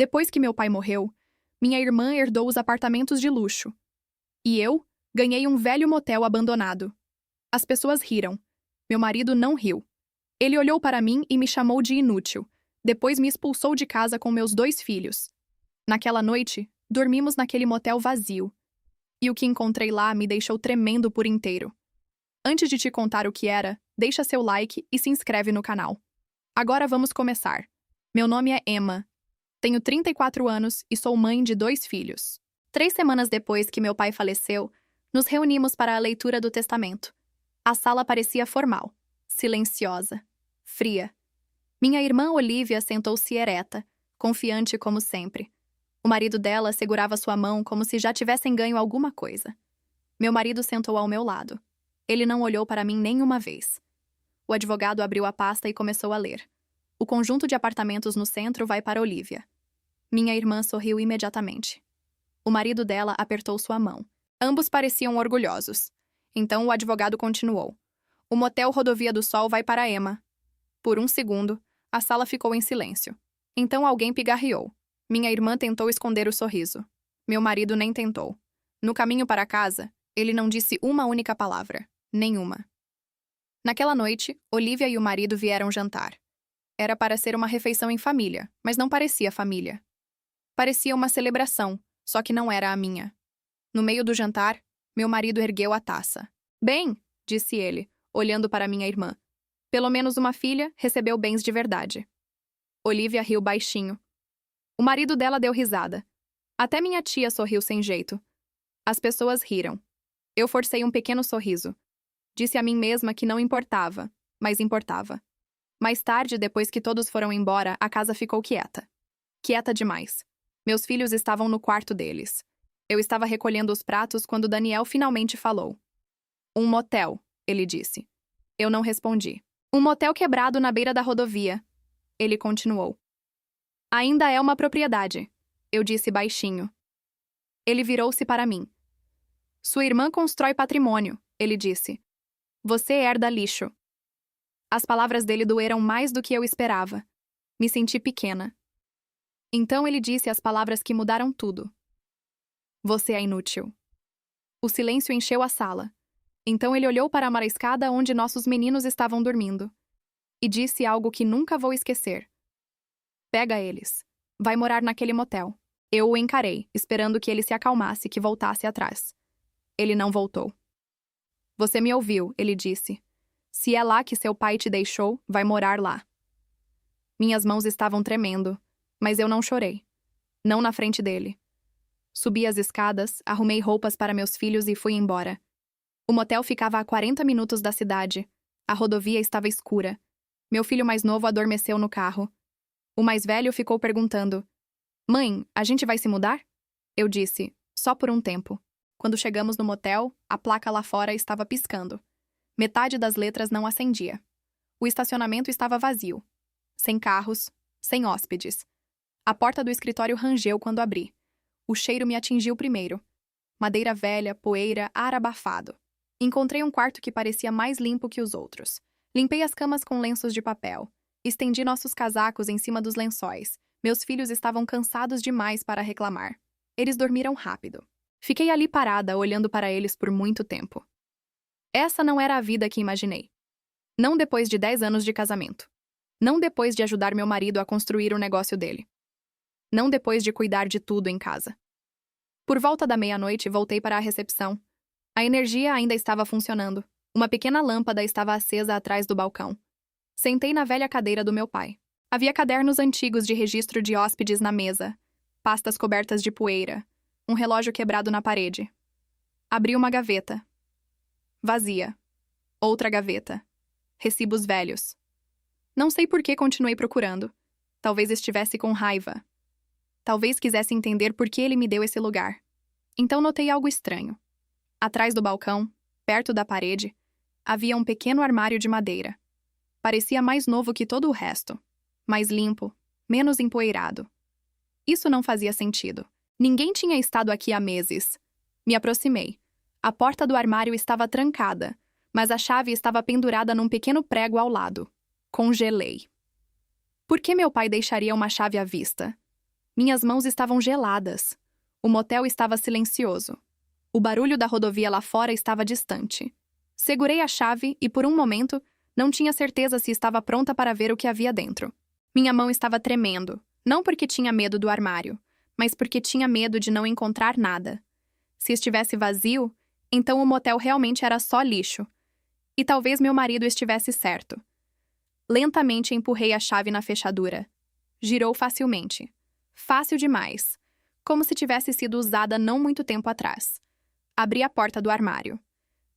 Depois que meu pai morreu, minha irmã herdou os apartamentos de luxo. E eu ganhei um velho motel abandonado. As pessoas riram. Meu marido não riu. Ele olhou para mim e me chamou de inútil. Depois me expulsou de casa com meus 2 filhos. Naquela noite, dormimos naquele motel vazio. E o que encontrei lá me deixou tremendo por inteiro. Antes de te contar o que era, deixa seu like e se inscreve no canal. Agora vamos começar. Meu nome é Emma. Tenho 34 anos e sou mãe de 2 filhos. 3 semanas depois que meu pai faleceu, nos reunimos para a leitura do testamento. A sala parecia formal, silenciosa, fria. Minha irmã Olivia sentou-se ereta, confiante como sempre. O marido dela segurava sua mão como se já tivessem ganho alguma coisa. Meu marido sentou ao meu lado. Ele não olhou para mim nenhuma vez. O advogado abriu a pasta e começou a ler. O conjunto de apartamentos no centro vai para Olivia. Minha irmã sorriu imediatamente. O marido dela apertou sua mão. Ambos pareciam orgulhosos. Então o advogado continuou. O motel Rodovia do Sol vai para Emma. Por um segundo, a sala ficou em silêncio. Então alguém pigarreou. Minha irmã tentou esconder o sorriso. Meu marido nem tentou. No caminho para casa, ele não disse uma única palavra. Nenhuma. Naquela noite, Olivia e o marido vieram jantar. Era para ser uma refeição em família, mas não parecia família. Parecia uma celebração, só que não era a minha. No meio do jantar, meu marido ergueu a taça. Bem, disse ele, olhando para minha irmã. Pelo menos uma filha recebeu bens de verdade. Olivia riu baixinho. O marido dela deu risada. Até minha tia sorriu sem jeito. As pessoas riram. Eu forcei um pequeno sorriso. Disse a mim mesma que não importava, mas importava. Mais tarde, depois que todos foram embora, a casa ficou quieta. Quieta demais. Meus filhos estavam no quarto deles. Eu estava recolhendo os pratos quando Daniel finalmente falou. Um motel, ele disse. Eu não respondi. Um motel quebrado na beira da rodovia. Ele continuou. Ainda é uma propriedade, eu disse baixinho. Ele virou-se para mim. Sua irmã constrói patrimônio, ele disse. Você herda lixo. As palavras dele doeram mais do que eu esperava. Me senti pequena. Então ele disse as palavras que mudaram tudo. Você é inútil. O silêncio encheu a sala. Então ele olhou para a mariscada onde nossos meninos estavam dormindo. E disse algo que nunca vou esquecer. Pega eles. Vai morar naquele motel. Eu o encarei, esperando que ele se acalmasse e que voltasse atrás. Ele não voltou. Você me ouviu, ele disse. Se é lá que seu pai te deixou, vai morar lá. Minhas mãos estavam tremendo, mas eu não chorei. Não na frente dele. Subi as escadas, arrumei roupas para meus filhos e fui embora. O motel ficava a 40 minutos da cidade. A rodovia estava escura. Meu filho mais novo adormeceu no carro. O mais velho ficou perguntando: Mãe, a gente vai se mudar? Eu disse: só por um tempo. Quando chegamos no motel, a placa lá fora estava piscando. Metade das letras não acendia. O estacionamento estava vazio. Sem carros, sem hóspedes. A porta do escritório rangeu quando abri. O cheiro me atingiu primeiro. Madeira velha, poeira, ar abafado. Encontrei um quarto que parecia mais limpo que os outros. Limpei as camas com lenços de papel. Estendi nossos casacos em cima dos lençóis. Meus filhos estavam cansados demais para reclamar. Eles dormiram rápido. Fiquei ali parada, olhando para eles por muito tempo. Essa não era a vida que imaginei. Não depois de 10 anos de casamento. Não depois de ajudar meu marido a construir o negócio dele. Não depois de cuidar de tudo em casa. Por volta da meia-noite, voltei para a recepção. A energia ainda estava funcionando. Uma pequena lâmpada estava acesa atrás do balcão. Sentei na velha cadeira do meu pai. Havia cadernos antigos de registro de hóspedes na mesa, pastas cobertas de poeira, um relógio quebrado na parede. Abri uma gaveta. Vazia. Outra gaveta. Recibos velhos. Não sei por que continuei procurando. Talvez estivesse com raiva. Talvez quisesse entender por que ele me deu esse lugar. Então notei algo estranho. Atrás do balcão, perto da parede, havia um pequeno armário de madeira. Parecia mais novo que todo o resto. Mais limpo, menos empoeirado. Isso não fazia sentido. Ninguém tinha estado aqui há meses. Me aproximei. A porta do armário estava trancada, mas a chave estava pendurada num pequeno prego ao lado. Congelei. Por que meu pai deixaria uma chave à vista? Minhas mãos estavam geladas. O motel estava silencioso. O barulho da rodovia lá fora estava distante. Segurei a chave e, por um momento, não tinha certeza se estava pronta para ver o que havia dentro. Minha mão estava tremendo, não porque tinha medo do armário, mas porque tinha medo de não encontrar nada. Se estivesse vazio, então o motel realmente era só lixo. E talvez meu marido estivesse certo. Lentamente empurrei a chave na fechadura. Girou facilmente. Fácil demais. Como se tivesse sido usada não muito tempo atrás. Abri a porta do armário.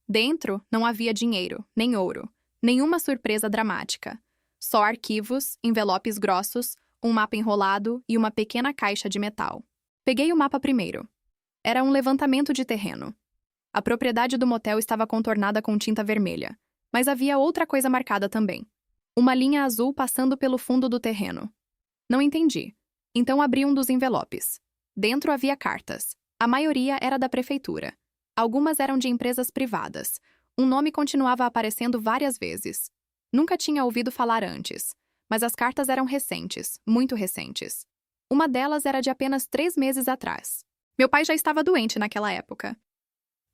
Dentro não havia dinheiro, nem ouro, nenhuma surpresa dramática. Só arquivos, envelopes grossos, um mapa enrolado e uma pequena caixa de metal. Peguei o mapa primeiro. Era um levantamento de terreno. A propriedade do motel estava contornada com tinta vermelha, mas havia outra coisa marcada também. Uma linha azul passando pelo fundo do terreno. Não entendi. Então abri um dos envelopes. Dentro havia cartas. A maioria era da prefeitura. Algumas eram de empresas privadas. Um nome continuava aparecendo várias vezes. Nunca tinha ouvido falar antes, mas as cartas eram recentes, muito recentes. Uma delas era de apenas 3 meses atrás. Meu pai já estava doente naquela época.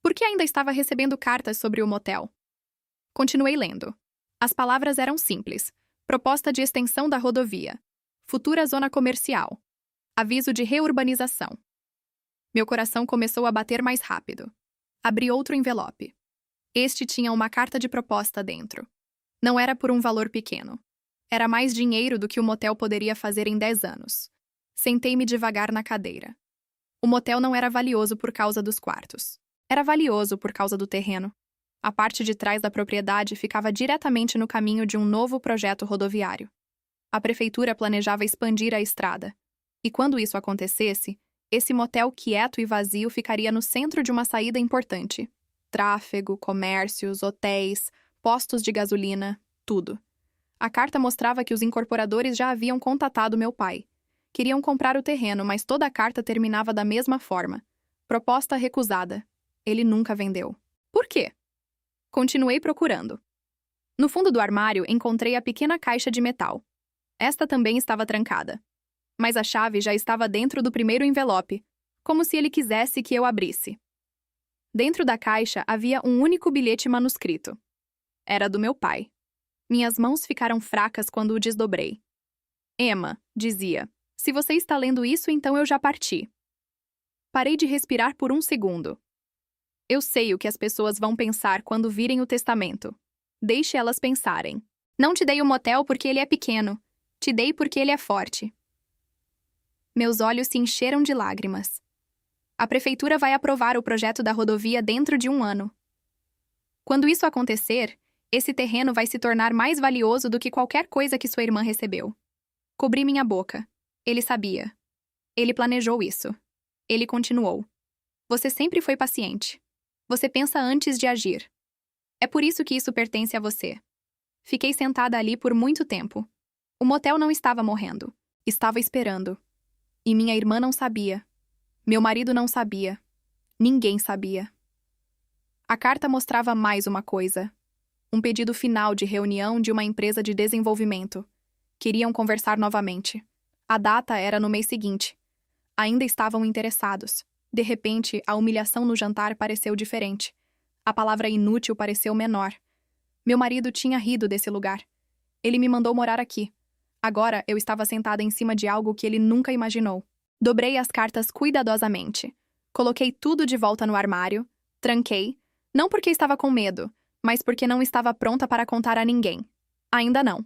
Por que ainda estava recebendo cartas sobre o motel? Continuei lendo. As palavras eram simples. Proposta de extensão da rodovia. Futura zona comercial. Aviso de reurbanização. Meu coração começou a bater mais rápido. Abri outro envelope. Este tinha uma carta de proposta dentro. Não era por um valor pequeno. Era mais dinheiro do que o motel poderia fazer em 10 anos. Sentei-me devagar na cadeira. O motel não era valioso por causa dos quartos. Era valioso por causa do terreno. A parte de trás da propriedade ficava diretamente no caminho de um novo projeto rodoviário. A prefeitura planejava expandir a estrada. E quando isso acontecesse, esse motel quieto e vazio ficaria no centro de uma saída importante. Tráfego, comércios, hotéis, postos de gasolina, tudo. A carta mostrava que os incorporadores já haviam contatado meu pai. Queriam comprar o terreno, mas toda a carta terminava da mesma forma. Proposta recusada. Ele nunca vendeu. Por quê? Continuei procurando. No fundo do armário, encontrei a pequena caixa de metal. Esta também estava trancada. Mas a chave já estava dentro do primeiro envelope, como se ele quisesse que eu abrisse. Dentro da caixa havia um único bilhete manuscrito. Era do meu pai. Minhas mãos ficaram fracas quando o desdobrei. Emma, dizia, se você está lendo isso, então eu já parti. Parei de respirar por um segundo. Eu sei o que as pessoas vão pensar quando virem o testamento. Deixe elas pensarem. Não te dei o motel porque ele é pequeno. Te dei porque ele é forte. Meus olhos se encheram de lágrimas. A prefeitura vai aprovar o projeto da rodovia dentro de 1 ano. Quando isso acontecer, esse terreno vai se tornar mais valioso do que qualquer coisa que sua irmã recebeu. Cobri minha boca. Ele sabia. Ele planejou isso. Ele continuou. Você sempre foi paciente. Você pensa antes de agir. É por isso que isso pertence a você. Fiquei sentada ali por muito tempo. O motel não estava morrendo. Estava esperando. E minha irmã não sabia. Meu marido não sabia. Ninguém sabia. A carta mostrava mais uma coisa. Um pedido final de reunião de uma empresa de desenvolvimento. Queriam conversar novamente. A data era no mês seguinte. Ainda estavam interessados. De repente, a humilhação no jantar pareceu diferente. A palavra inútil pareceu menor. Meu marido tinha rido desse lugar. Ele me mandou morar aqui. Agora eu estava sentada em cima de algo que ele nunca imaginou. Dobrei as cartas cuidadosamente. Coloquei tudo de volta no armário. Tranquei. Não porque estava com medo, mas porque não estava pronta para contar a ninguém. Ainda não.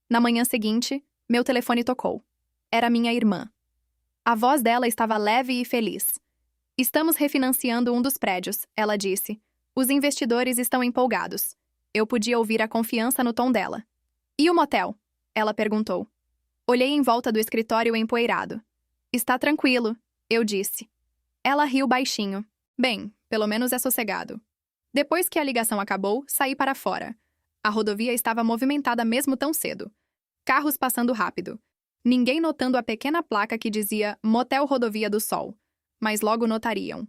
Na manhã seguinte, meu telefone tocou. Era minha irmã. A voz dela estava leve e feliz. Estamos refinanciando um dos prédios, ela disse. Os investidores estão empolgados. Eu podia ouvir a confiança no tom dela. E o motel? Ela perguntou. Olhei em volta do escritório empoeirado. Está tranquilo, eu disse. Ela riu baixinho. Bem, pelo menos é sossegado. Depois que a ligação acabou, saí para fora. A rodovia estava movimentada mesmo tão cedo. Carros passando rápido. Ninguém notando a pequena placa que dizia Motel Rodovia do Sol. Mas logo notariam.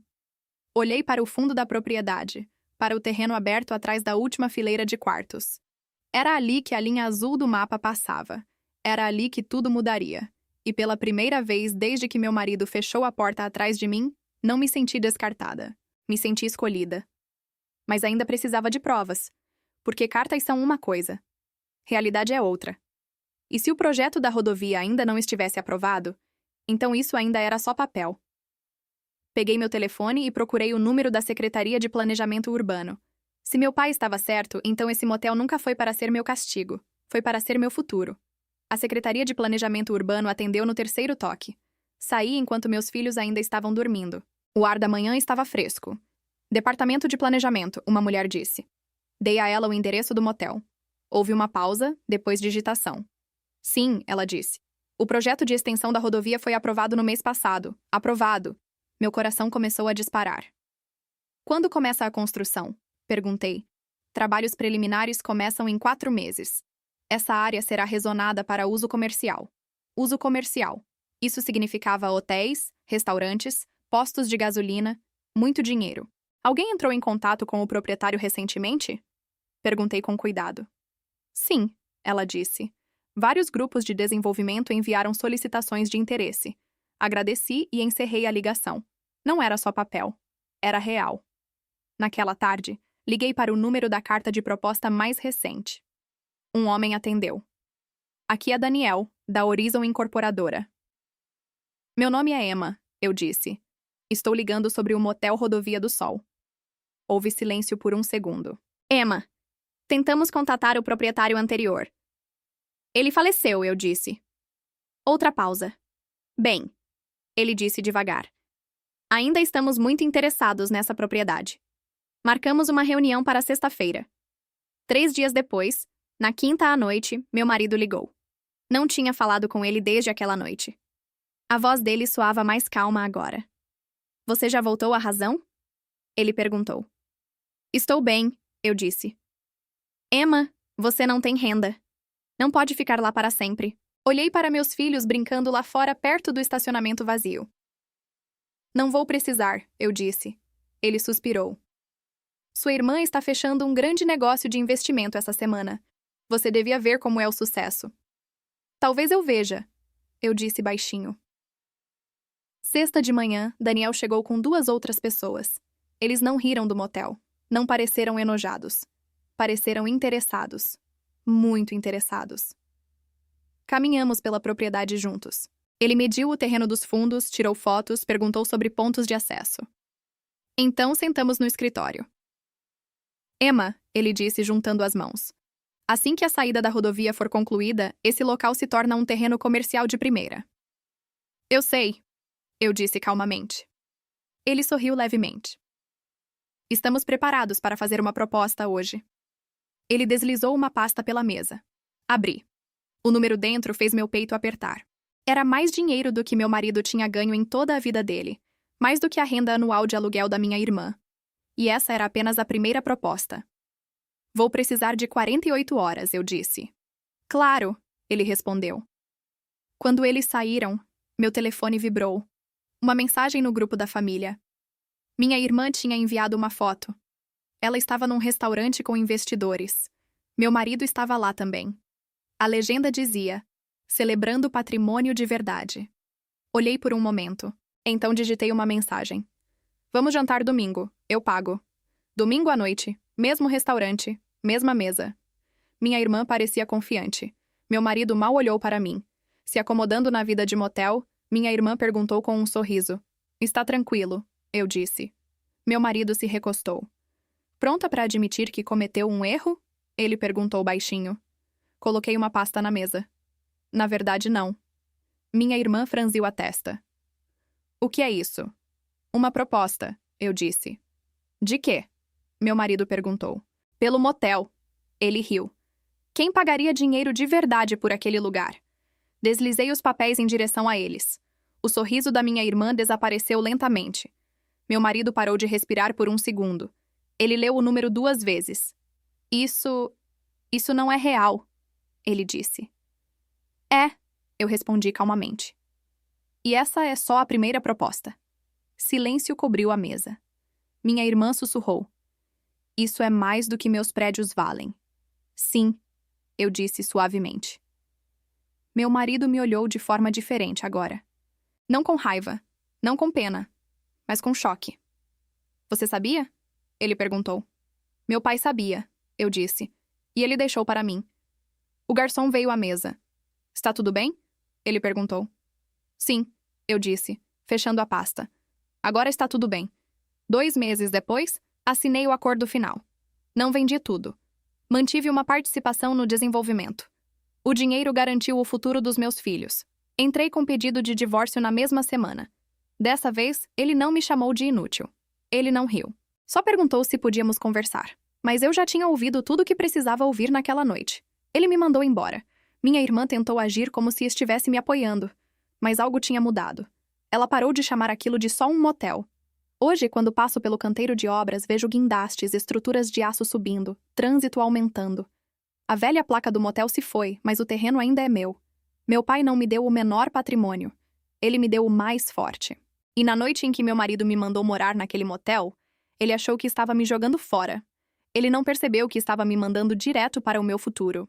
Olhei para o fundo da propriedade, para o terreno aberto atrás da última fileira de quartos. Era ali que a linha azul do mapa passava. Era ali que tudo mudaria. E pela primeira vez desde que meu marido fechou a porta atrás de mim, não me senti descartada. Me senti escolhida. Mas ainda precisava de provas. Porque cartas são uma coisa. Realidade é outra. E se o projeto da rodovia ainda não estivesse aprovado, então isso ainda era só papel. Peguei meu telefone e procurei o número da Secretaria de Planejamento Urbano. Se meu pai estava certo, então esse motel nunca foi para ser meu castigo. Foi para ser meu futuro. A Secretaria de Planejamento Urbano atendeu no terceiro toque. Saí enquanto meus filhos ainda estavam dormindo. O ar da manhã estava fresco. Departamento de Planejamento, uma mulher disse. Dei a ela o endereço do motel. Houve uma pausa, depois digitação. Sim, ela disse. O projeto de extensão da rodovia foi aprovado no mês passado. Aprovado. Meu coração começou a disparar. Quando começa a construção? Perguntei. Trabalhos preliminares começam em 4 meses. Essa área será rezonada para uso comercial. Uso comercial. Isso significava hotéis, restaurantes, postos de gasolina, muito dinheiro. Alguém entrou em contato com o proprietário recentemente? Perguntei com cuidado. Sim, ela disse. Vários grupos de desenvolvimento enviaram solicitações de interesse. Agradeci e encerrei a ligação. Não era só papel. Era real. Naquela tarde, liguei para o número da carta de proposta mais recente. Um homem atendeu. Aqui é Daniel, da Horizon Incorporadora. Meu nome é Emma, eu disse. Estou ligando sobre o motel Rodovia do Sol. Houve silêncio por um segundo. Emma, tentamos contatar o proprietário anterior. Ele faleceu, eu disse. Outra pausa. Bem, ele disse devagar. Ainda estamos muito interessados nessa propriedade. Marcamos uma reunião para sexta-feira. 3 dias depois, na quinta à noite, meu marido ligou. Não tinha falado com ele desde aquela noite. A voz dele soava mais calma agora. Você já voltou à razão? Ele perguntou. Estou bem, eu disse. Emma, você não tem renda. Não pode ficar lá para sempre. Olhei para meus filhos brincando lá fora perto do estacionamento vazio. Não vou precisar, eu disse. Ele suspirou. Sua irmã está fechando um grande negócio de investimento essa semana. Você devia ver como é o sucesso. Talvez eu veja, eu disse baixinho. Sexta de manhã, Daniel chegou com 2 outras pessoas. Eles não riram do motel. Não pareceram enojados. Pareceram interessados. Muito interessados. Caminhamos pela propriedade juntos. Ele mediu o terreno dos fundos, tirou fotos, perguntou sobre pontos de acesso. Então sentamos no escritório. Emma, ele disse juntando as mãos. Assim que a saída da rodovia for concluída, esse local se torna um terreno comercial de primeira. Eu sei, eu disse calmamente. Ele sorriu levemente. Estamos preparados para fazer uma proposta hoje. Ele deslizou uma pasta pela mesa. Abri. O número dentro fez meu peito apertar. Era mais dinheiro do que meu marido tinha ganho em toda a vida dele, mais do que a renda anual de aluguel da minha irmã. E essa era apenas a primeira proposta. Vou precisar de 48 horas, eu disse. Claro, ele respondeu. Quando eles saíram, meu telefone vibrou. Uma mensagem no grupo da família. Minha irmã tinha enviado uma foto. Ela estava num restaurante com investidores. Meu marido estava lá também. A legenda dizia: celebrando patrimônio de verdade. Olhei por um momento. Então digitei uma mensagem. Vamos jantar domingo, eu pago. Domingo à noite, mesmo restaurante, mesma mesa. Minha irmã parecia confiante. Meu marido mal olhou para mim. Se acomodando na vida de motel, minha irmã perguntou com um sorriso. Está tranquilo, eu disse. Meu marido se recostou. Pronta para admitir que cometeu um erro? Ele perguntou baixinho. Coloquei uma pasta na mesa. Na verdade, não. Minha irmã franziu a testa. O que é isso? Uma proposta, eu disse. De quê? Meu marido perguntou. Pelo motel. Ele riu. Quem pagaria dinheiro de verdade por aquele lugar? Deslizei os papéis em direção a eles. O sorriso da minha irmã desapareceu lentamente. Meu marido parou de respirar por um segundo. Ele leu o número 2 vezes. Isso não é real, ele disse. É, eu respondi calmamente. E essa é só a primeira proposta. Silêncio cobriu a mesa. Minha irmã sussurrou. Isso é mais do que meus prédios valem. Sim, eu disse suavemente. Meu marido me olhou de forma diferente agora. Não com raiva, não com pena, mas com choque. Você sabia? Ele perguntou. Meu pai sabia, eu disse, e ele deixou para mim. O garçom veio à mesa. Está tudo bem? Ele perguntou. Sim, eu disse, fechando a pasta. Agora está tudo bem. 2 meses depois, assinei o acordo final. Não vendi tudo. Mantive uma participação no desenvolvimento. O dinheiro garantiu o futuro dos meus filhos. Entrei com pedido de divórcio na mesma semana. Dessa vez, ele não me chamou de inútil. Ele não riu. Só perguntou se podíamos conversar. Mas eu já tinha ouvido tudo o que precisava ouvir naquela noite. Ele me mandou embora. Minha irmã tentou agir como se estivesse me apoiando. Mas algo tinha mudado. Ela parou de chamar aquilo de só um motel. Hoje, quando passo pelo canteiro de obras, vejo guindastes, estruturas de aço subindo, trânsito aumentando. A velha placa do motel se foi, mas o terreno ainda é meu. Meu pai não me deu o menor patrimônio. Ele me deu o mais forte. E na noite em que meu marido me mandou morar naquele motel, ele achou que estava me jogando fora. Ele não percebeu que estava me mandando direto para o meu futuro.